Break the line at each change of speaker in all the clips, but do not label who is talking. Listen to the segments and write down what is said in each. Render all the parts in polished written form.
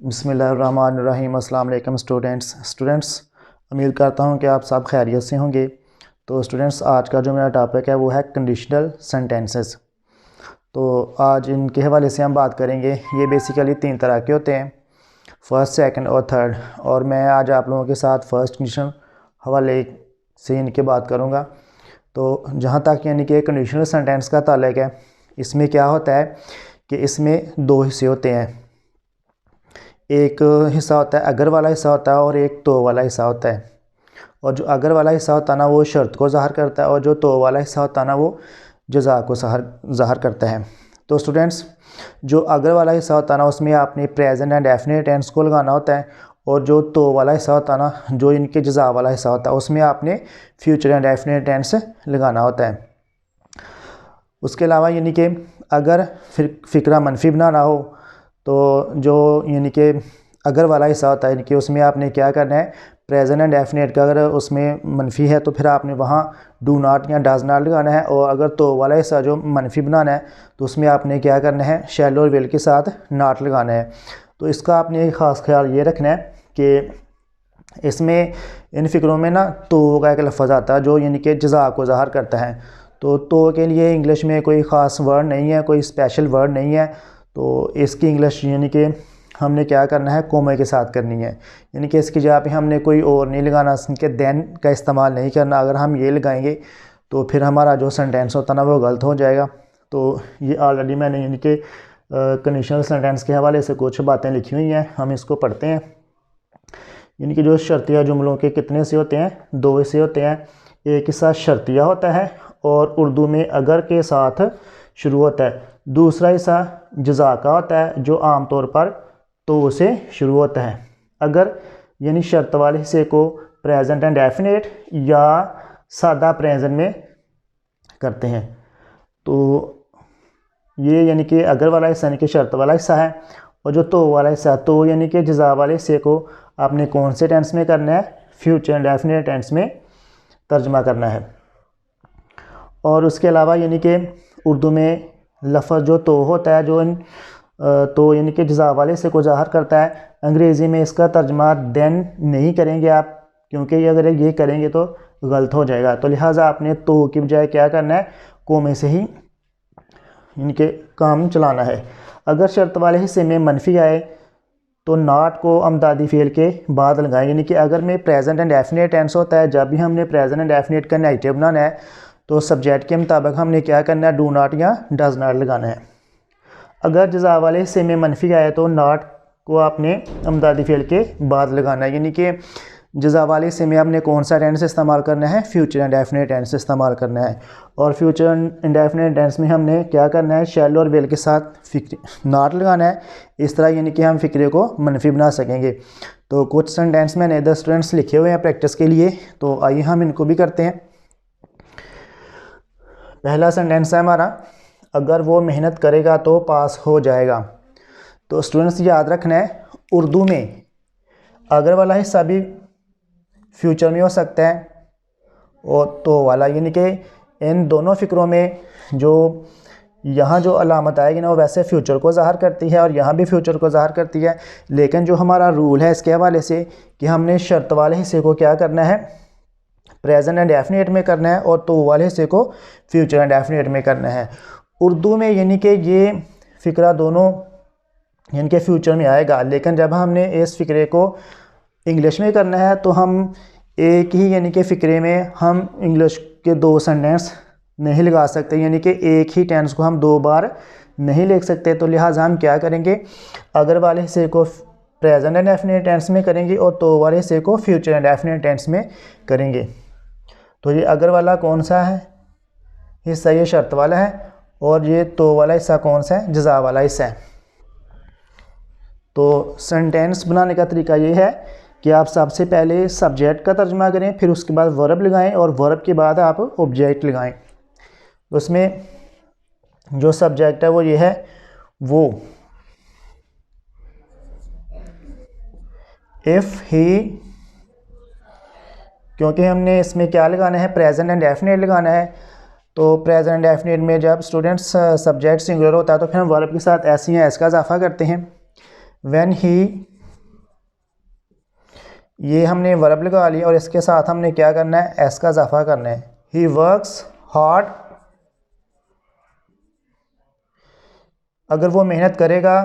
बिस्मिल्लाहिर्रहमानिर्रहीम। अस्सलाम वालेकुम स्टूडेंट्स, उम्मीद करता हूँ कि आप सब खैरियत से होंगे। तो स्टूडेंट्स, आज का जो मेरा टॉपिक है वो है कंडीशनल सेंटेंसेस। तो आज इनके हवाले से हम बात करेंगे। ये बेसिकली 3 तरह के होते हैं, फर्स्ट, सेकंड और थर्ड। और मैं आज आप लोगों के साथ फर्स्ट कंडीशनल हवाले से इनके बात करूँगा। तो जहाँ तक यानी कि कंडीशनल सेंटेंस का ताल्लुक है, इसमें क्या होता है कि इसमें 2 हिस्से होते हैं। एक हिस्सा होता है अगर वाला हिस्सा होता है और एक तो वाला हिस्सा होता है। और जो अगर वाला हिस्सा होता है ना, वो शर्त को ज़ाहिर करता है, और जो तो वाला हिस्सा होता है ना, वो जज़ा को ज़ाहिर करता है। तो स्टूडेंट्स, जो अगर वाला हिस्सा होता है ना, उसमें आपने प्रेजेंट एंड डेफिनेट टेंस को लगाना होता है। और जो तो वाला हिस्सा होता है ना, जो इनके जज़ा वाला हिस्सा होता है, उसमें आपने फ्यूचर एंड डेफिनेट टेंस लगाना होता है। उसके अलावा यानी कि अगर फिर फ़िक्रा मनफी बनाना हो, तो जो यानी कि अगर वाला हिस्सा होता है, यानी कि उसमें आपने क्या करना है, प्रेजेंट एंड डेफिनेट का अगर उसमें मनफी है तो फिर आपने वहाँ डू नॉट या डज नॉट लगाना है। और अगर तो वाला हिस्सा जो मनफी बनाना है तो उसमें आपने क्या करना है, शैल और विल के साथ नॉट लगाना है। तो इसका आपने एक ख़ास ख्याल ये रखना है कि इसमें इन फ़िक्रों में ना तो का एक लफ्ज़ आता है जो यानी कि जज़ा को ज़ाहिर करता है। तो के लिए इंग्लिश में कोई ख़ास वर्ड नहीं है, कोई स्पेशल वर्ड नहीं है। तो इसकी इंग्लिश यानी कि हमने क्या करना है, कोमे के साथ करनी है। यानी कि इसकी जगह पे हमने कोई और नहीं लगाना, इसके देन का इस्तेमाल नहीं करना। अगर हम ये लगाएंगे तो फिर हमारा जो सेंटेंस होता है ना, वो गलत हो जाएगा। तो ये ऑलरेडी मैंने यानी कि कंडीशनल सेंटेंस के हवाले से कुछ बातें लिखी हुई हैं, हम इसको पढ़ते हैं। यानी कि जो शर्तिया जुमलों के कितने से होते हैं, 2 हिस्से होते हैं। एक हिस्सा शर्तिया होता है और उर्दू में अगर के साथ शुरू होता है। दूसरा हिस्सा जज़ा का होता है जो आमतौर पर तो से शुरू होता है। अगर यानी शर्त वाले हिस्से को प्रेजेंट एंड डेफिनेट या सादा प्रेजेंट में करते हैं। तो ये यानी कि अगर वाला हिस्सा यानी कि शर्त वाला हिस्सा है। और जो तो वाला हिस्सा, तो यानी कि जज़ा वाले हिस्से को आपने कौन से टेंस में करना है, फ्यूचर एंड डेफिनेट टेंस में तर्जमा करना है। और उसके अलावा यानी कि उर्दू में लफ्ज़ जो तो होता है, जो तो यानी कि जज़ा वाले हिस्से को ज़ाहिर करता है। अंग्रेज़ी में इसका तर्जमा देन नहीं करेंगे आप, क्योंकि अगर ये करेंगे तो गलत हो जाएगा। तो लिहाजा आपने तो की बजाय क्या करना है, कोमे से ही यानी कि काम चलाना है। अगर शर्त वाले हिस्से में मनफी आए तो नॉट को अमदादी फेल के बाद लगाएं। यानी कि अगर में प्रेजेंट एंड डेफिनेट टेंस होता है, जब भी हमने प्रेजेंट एंड डेफिनेट का नेगेटिव बनाना है तो सब्जेक्ट के मुताबिक हमने क्या करना है, डू नॉट या डज नॉट लगाना है। अगर जज़ा वाले हिस्से में मनफी आए तो नॉट को आपने अमदादी फेल के बाद लगाना है। यानी कि जज़ा वाले हिस्से में आपने कौन सा टेंस इस्तेमाल करना है, फ्यूचर एंड डेफिनेट टेंस इस्तेमाल करना है। और फ्यूचर एंड डेफिनेट टेंस में हमने क्या करना है, शैल और विल के साथ नॉट लगाना है। इस तरह यानी कि हम फ़िक्रे को मनफी बना सकेंगे। तो कुछ सेंटेंस मैंने 10 स्टूडेंट्स लिखे हुए हैं प्रैक्टिस के लिए, तो आइए हम इनको भी करते हैं। पहला सेंटेंस है हमारा, अगर वो मेहनत करेगा तो पास हो जाएगा। तो स्टूडेंट्स याद रखना है, उर्दू में अगर वाला हिस्सा भी फ्यूचर में हो सकता है और तो वाला, यानी कि इन दोनों फ़िक्रों में जो यहाँ जो अलामत आएगी ना, वो वैसे फ्यूचर को ज़ाहिर करती है और यहाँ भी फ्यूचर को ज़ाहिर करती है। लेकिन जो हमारा रूल है इसके हवाले से कि हमने शर्त वाले हिस्से को क्या करना है, प्रेजेंट एंड डेफिनेट में करना है, और तो वाले हिस्से को फ्यूचर एंड डेफिनेट में करना है। उर्दू में यानी कि ये फ़िक्रा दोनों यानी कि फ्यूचर में आएगा, लेकिन जब हमने इस फ़िक्रे को इंग्लिश में करना है तो हम एक ही यानी कि फ़िक्रे में हम इंग्लिश के 2 सेंटेंस नहीं लगा सकते, यानी कि एक ही टेंस को हम 2 बार नहीं लिख सकते। तो लिहाजा हम क्या करेंगे, अगर वाले हिस्से को प्रेजेंट एंड डेफिनेट टेंस में करेंगे और तो वाले हिस्से को फ्यूचर एंड डेफिनेट टेंस में करेंगे। तो ये अगर वाला कौन सा है हिस्सा, ये शर्त वाला है, और ये तो वाला हिस्सा कौन सा है, जज़ा वाला हिस्सा है। तो सेंटेंस बनाने का तरीका ये है कि आप सबसे पहले सब्जेक्ट का तर्जुमा करें, फिर उसके बाद वर्ब लगाएं, और वर्ब के बाद आप ऑब्जेक्ट लगाएं। उसमें जो सब्जेक्ट है वो ये है, वो। इफ़ ही, क्योंकि हमने इसमें क्या लगाना है, प्रेजेंट एंड डेफिनेट लगाना है। तो प्रेजेंट डेफिनेट में जब स्टूडेंट्स सब्जेक्ट सिंगुलर होता है तो फिर हम वर्ब के साथ एस या एस का इजाफा करते हैं। व्हेन ही, ये हमने वर्ब लगा लिया और इसके साथ हमने क्या करना है, एस का इजाफा करना है। ही वर्क्स हार्ड, अगर वो मेहनत करेगा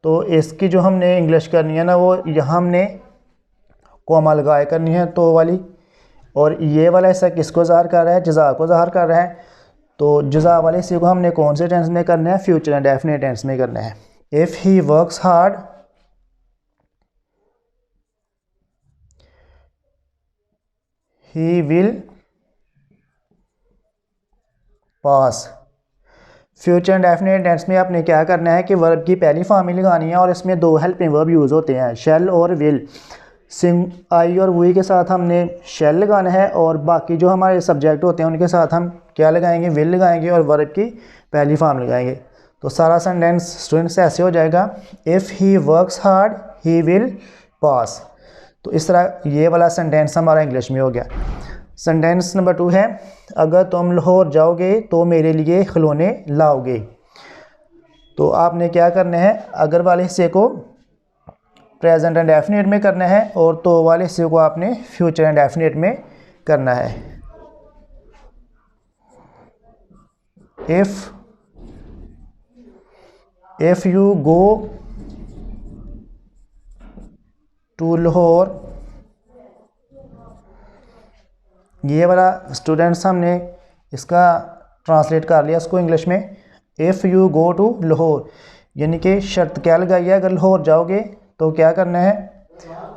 तो इसकी जो हमने इंग्लिश करनी है ना, वो यहाँ हमने कॉमा लगाए करनी है तो वाली, और ये वाला हिस्सा किसको ज़ाहिर कर रहा है, जज़ा को ज़ाहिर कर रहा है। तो जज़ा वाले हिस्से को हमने कौन से टेंस में करना है, फ्यूचर इंडेफिनिट टेंस में करना है। If he works hard, he will pass. Future indefinite tense में आपने क्या करना है कि वर्ब की पहली फॉर्म ही लगानी है और इसमें दो हेल्पिंग वर्ब यूज़ होते हैं, शेल और विल। सिंग आई और वी के साथ हमने शेल लगाना है और बाकी जो हमारे सब्जेक्ट होते हैं उनके साथ हम क्या लगाएंगे, विल लगाएंगे और वर्ब की पहली फॉर्म लगाएंगे। तो सारा सेंटेंस स्टूडेंट्स ऐसे हो जाएगा, if he works hard he will पास। तो इस तरह ये वाला सेंटेंस हमारा इंग्लिश में हो गया। सेंटेंस नंबर 2 है, अगर तुम लाहौर जाओगे तो मेरे लिए खिलौने लाओगे। तो आपने क्या करना है, अगर वाले हिस्से को प्रेजेंट इंडेफिनिट में करना है और तो वाले हिस्से को आपने फ्यूचर इंडेफिनिट में करना है। If you go to Lahore, ये वाला स्टूडेंट्स हमने इसका ट्रांसलेट कर लिया इसको इंग्लिश में। If you go to Lahore यानी कि शर्त क्या लगाई है, अगर लाहौर जाओगे तो क्या करना है,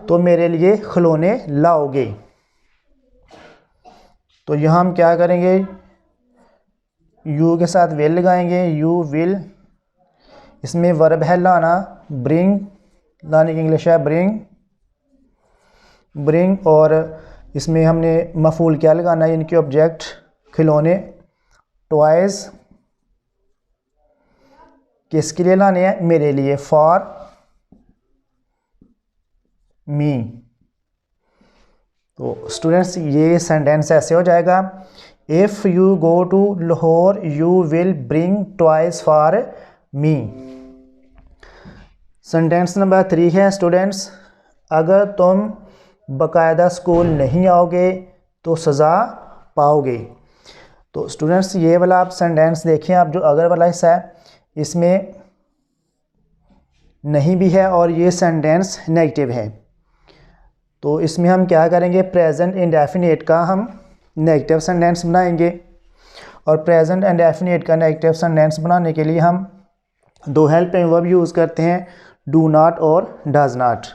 तो मेरे लिए खिलौने लाओगे। तो यहाँ हम क्या करेंगे, यू के साथ विल लगाएंगे, यू विल। इसमें वर्ब है लाना, ब्रिंग, लाने की इंग्लिश है ब्रिंग, ब्रिंग। और इसमें हमने मफूल क्या लगाना है, इनके ऑब्जेक्ट खिलौने, टॉयज़। किसके लिए लाने हैं, मेरे लिए, फॉर मी। तो स्टूडेंट्स ये सेंटेंस ऐसे हो जाएगा, if you go to Lahore you will bring toys for me. Sentence number 3 है स्टूडेंट्स, अगर तुम बाकायदा स्कूल नहीं आओगे तो सज़ा पाओगे। तो स्टूडेंट्स ये वाला आप सेंटेंस देखें, आप जो अगर वाला हिस्सा है इसमें नहीं भी है और ये सेंटेंस नेगेटिव है। तो इसमें हम क्या करेंगे, प्रेजेंट इंडेफिनिट का हम नेगेटिव सेंटेंस बनाएंगे और प्रेजेंट इंडेफिनिट का नेगेटिव सेंटेंस बनाने के लिए हम दो हेल्पिंग वर्ब यूज़ करते हैं, डू नॉट और डज नॉट।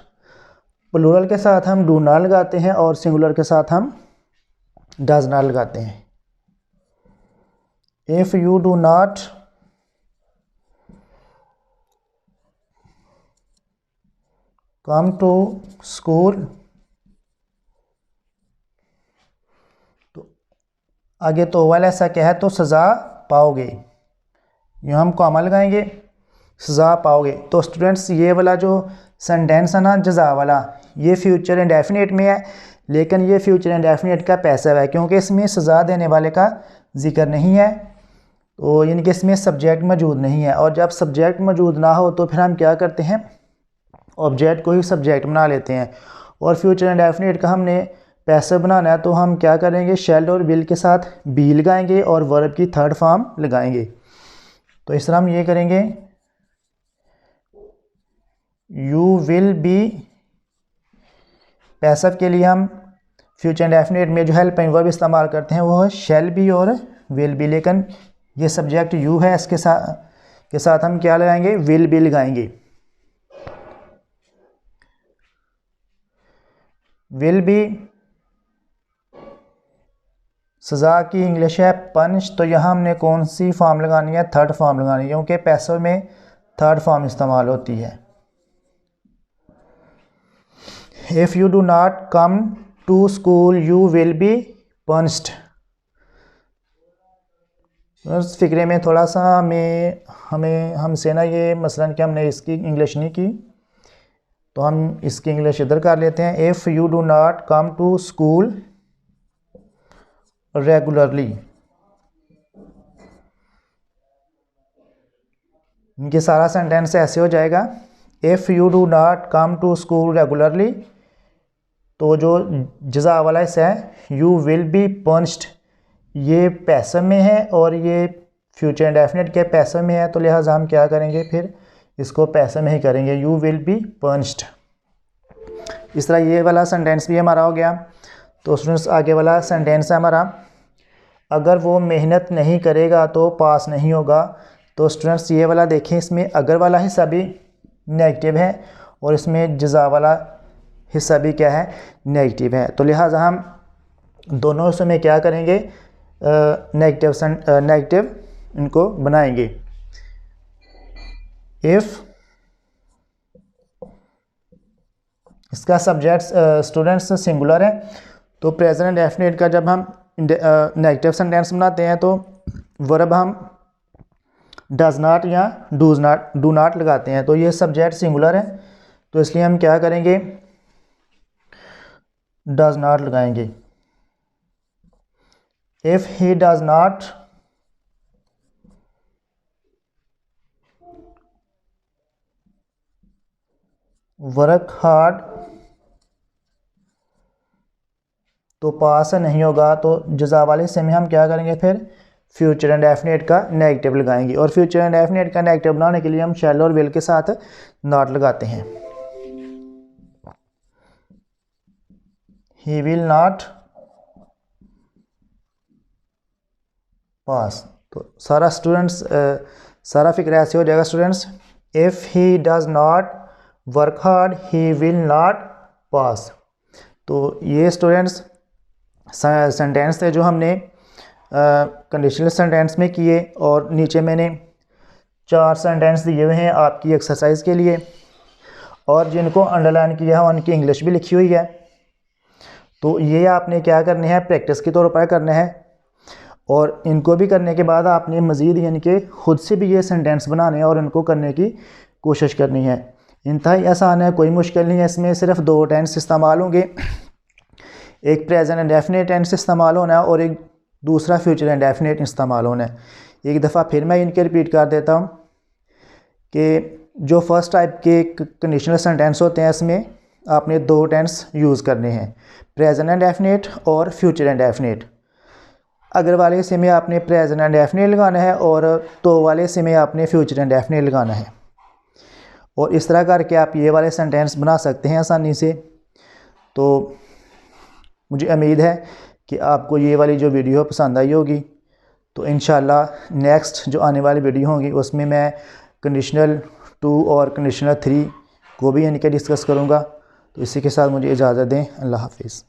प्लूरल के साथ हम डू नॉट लगाते हैं और सिंगुलर के साथ हम डज नॉट लगाते हैं। If you do not come to school, तो आगे तो वाला ऐसा क्या है, तो सज़ा पाओगे, यहाँ हम कॉमा लगाएंगे, सज़ा पाओगे। तो स्टूडेंट्स ये वाला जो सेंटेंस है ना जज़ा वाला, ये फ्यूचर इंडेफिनिट में है, लेकिन ये फ्यूचर इंडेफिनिट का पैसिव है क्योंकि इसमें सज़ा देने वाले का जिक्र नहीं है। तो यानी कि इसमें सब्जेक्ट मौजूद नहीं है, और जब सब्जेक्ट मौजूद ना हो तो फिर हम क्या करते हैं, ऑब्जेक्ट को ही सब्जेक्ट बना लेते हैं। और फ्यूचर इंडेफिनिट का हमने पैसिव बनाना है तो हम क्या करेंगे, शैल और विल के साथ बी लगाएंगे और वर्ब की थर्ड फॉर्म लगाएंगे। तो इस तरह हम ये करेंगे, यू विल बी। पैसिव के लिए हम फ्यूचर इंडेफिनिट में जो हेल्पिंग वर्ब इस्तेमाल करते हैं वो है शैल बी और विल बी, लेकिन ये सब्जेक्ट यू है, इसके साथ हम क्या लगाएंगे, विल बी लगाएंगे। विल बी सज़ा की इंग्लिश है पंच, तो यहाँ हमने कौन सी फॉर्म लगानी है, थर्ड फॉर्म लगानी है क्योंकि पैसिव में थर्ड फॉर्म इस्तेमाल होती है। If you do not come to school you will be punished. उस फिक्रे में थोड़ा सा हमसे ना ये मसलन कि हमने इसकी इंग्लिश नहीं की, तो हम इसकी इंग्लिश इधर कर लेते हैं। If you do not come to school regularly, इनके सारा सेंटेंस ऐसे हो जाएगा, if you do not come to school regularly, तो जो जज़ा वाला हिस्सा है यू विल बी पनिश्ड, ये पैसिव में है और ये फ्यूचर इंडेफिनिट के पैसिव में है, तो लिहाजा हम क्या करेंगे, फिर इसको पैसिव में ही करेंगे, यू विल बी पनिश्ड। इस तरह ये वाला सेंटेंस भी हमारा हो गया। तो स्टूडेंट्स आगे वाला सेंटेंस है हमारा, अगर वो मेहनत नहीं करेगा तो पास नहीं होगा। तो स्टूडेंट्स ये वाला देखें, इसमें अगर वाला हिस्सा भी नेगेटिव है और इसमें जज़ा वाला हिस्सा भी क्या है, नेगेटिव है। तो लिहाजा हम दोनों हिस्सों में क्या करेंगे, नेगेटिव इनको बनाएंगे। इफ़ इसका सब्जेक्ट स्टूडेंट्स सिंगुलर है, तो प्रेजेंट इंडेफिनिट का जब हम नेगेटिव सेंटेंस बनाते हैं तो वर्ब हम डज नॉट या डू नॉट लगाते हैं। तो ये सब्जेक्ट सिंगुलर है, तो इसलिए हम क्या करेंगे, डज नॉट लगाएंगे। If he does not work hard, तो पास नहीं होगा। तो जज़ा वाले हिस्से में हम क्या करेंगे, फिर फ्यूचर इंडेफिनिट का नेगेटिव लगाएंगे, और फ्यूचर इंडेफिनिट का नेगेटिव बनाने के लिए हम शैल और विल के साथ नॉट लगाते हैं। He will not pass. तो सारा स्टूडेंट्स सारा फिक्र ऐसे हो जाएगा students, if he does not work hard he will not pass. तो ये स्टूडेंट्स सेंटेंस थे जो हमने कंडीशनल सेंटेंस में किए, और नीचे मैंने 4 सेंटेंस दिए हुए हैं आपकी एक्सरसाइज के लिए, और जिनको अंडरलाइन किया है उनकी इंग्लिश भी लिखी हुई है। तो ये आपने क्या करने हैं, प्रैक्टिस के तौर पर करना है, और इनको भी करने के बाद आपने मज़ीद यानी कि ख़ुद से भी ये सेंटेंस बनाने हैं और इनको करने की कोशिश करनी है। इंतहाई आसान है, कोई मुश्किल नहीं है। इसमें सिर्फ 2 टेंस इस्तेमाल होंगे, एक प्रेजेंट इंडेफिनिट टेंस इस्तेमाल होना है और एक दूसरा फ्यूचर इंडेफिनिट इस्तेमाल होना है। एक दफ़ा फिर मैं इनके रिपीट कर देता हूँ कि जो फर्स्ट टाइप के कंडीशनल सेंटेंस होते हैं, इसमें आपने 2 टेंस यूज़ करने हैं, प्रेजेंट इंडेफिनिट और फ्यूचर इंडेफिनिट। अगर वाले हिस्से में आपने प्रेजेंट इंडेफिनिट लगाना है और तो वाले हिस्से में आपने फ्यूचर इंडेफिनिट लगाना है, और इस तरह करके आप ये वाले सेंटेंस बना सकते हैं आसानी से। तो मुझे उम्मीद है कि आपको ये वाली जो वीडियो पसंद आई होगी। तो इंशाल्लाह नेक्स्ट जो आने वाली वीडियो होगी उसमें मैं कंडीशनल 2 और कंडीशनल 3 को भी यानी कि डिस्कस करूँगा। तो इसी के साथ मुझे इजाज़त दें। अल्लाह हाफिज़।